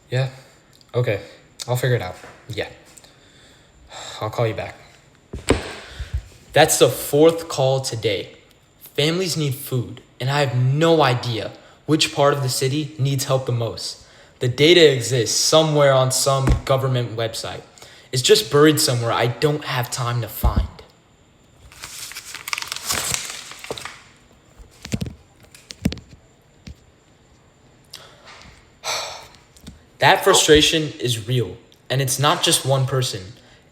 Yeah. Okay. I'll figure it out. Yeah. I'll call you back. That's the fourth call today. Families need food, and I have no idea which part of the city needs help the most. The data exists somewhere on some government website. It's just buried somewhere I don't have time to find. That frustration is real, and it's not just one person.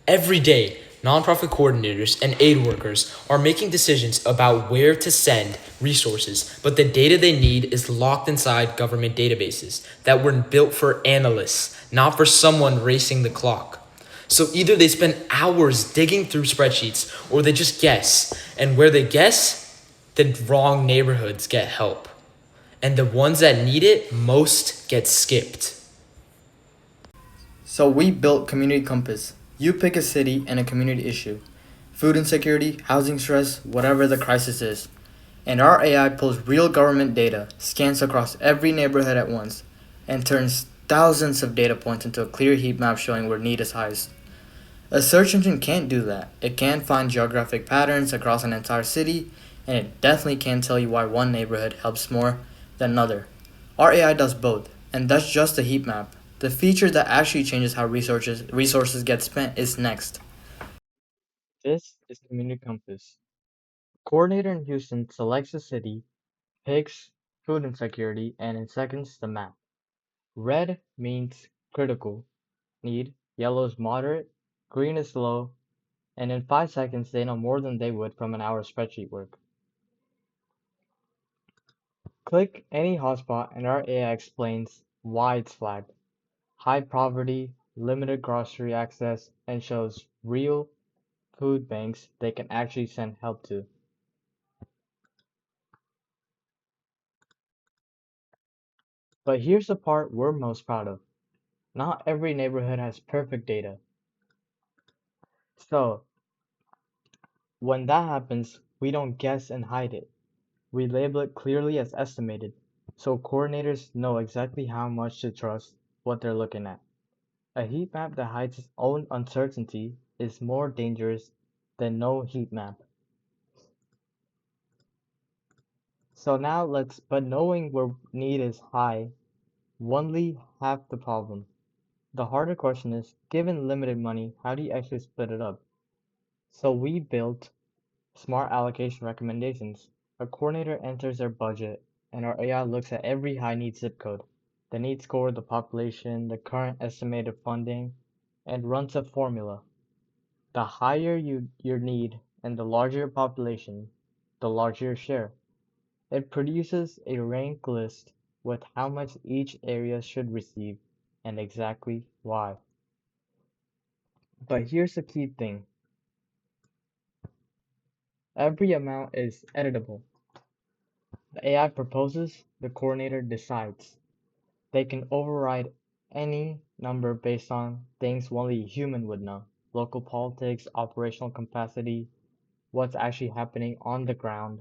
Every day, nonprofit coordinators and aid workers are making decisions about where to send resources, but the data they need is locked inside government databases that were built for analysts, not for someone racing the clock. So either they spend hours digging through spreadsheets or they just guess, and where they guess, the wrong neighborhoods get help. And the ones that need it most get skipped. So we built Community Compass. You pick a city and a community issue. Food insecurity, housing stress, whatever the crisis is. And our AI pulls real government data, scans across every neighborhood at once, and turns thousands of data points into a clear heat map showing where need is highest. A search engine can't do that. It can't find geographic patterns across an entire city, and it definitely can't tell you why one neighborhood helps more than another. Our AI does both, and that's just a heat map. The feature that actually changes how resources get spent is next. This is Community Compass. Coordinator in Houston selects a city, picks food insecurity, and in seconds the map. Red means critical need, yellow is moderate, green is low, and in 5 seconds they know more than they would from an hour of spreadsheet work. Click any hotspot and our AI explains why it's flagged. High poverty, limited grocery access, and shows real food banks they can actually send help to. But here's the part we're most proud of. Not every neighborhood has perfect data. So, when that happens, we don't guess and hide it. We label it clearly as estimated, so coordinators know exactly how much to trust what they're looking at. A heat map that hides its own uncertainty is more dangerous than no heat map. So now but knowing where need is high, only half the problem. The harder question is, given limited money, how do you actually split it up? So we built smart allocation recommendations. A coordinator enters their budget, and our AI looks at every high need zip code, the need score, the population, the current estimated funding, and runs a formula. The higher your need and the larger your population, the larger your share. It produces a rank list with how much each area should receive and exactly why. But here's the key thing. Every amount is editable. The AI proposes, the coordinator decides. They can override any number based on things only a human would know. Local politics, operational capacity, what's actually happening on the ground.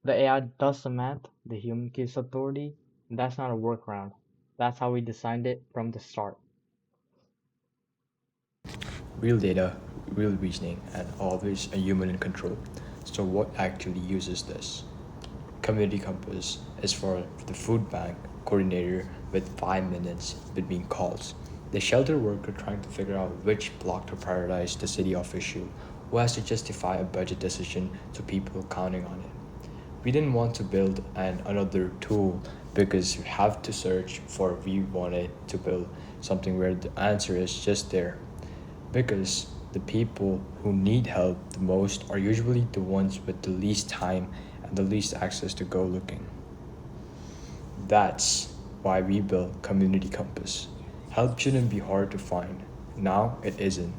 The AI does the math, the human keeps authority, and that's not a workaround. That's how we designed it from the start. Real data, real reasoning, and always a human in control. So, what actually uses this? Community Compass is for the food bank coordinator with 5 minutes between calls. The shelter worker trying to figure out which block to prioritize, the city official who has to justify a budget decision to people counting on it. We didn't want to build another tool because you have to search for. We wanted to build something where the answer is just there, because the people who need help the most are usually the ones with the least time and the least access to go looking. That's why we built Community Compass. Help shouldn't be hard to find. Now it isn't.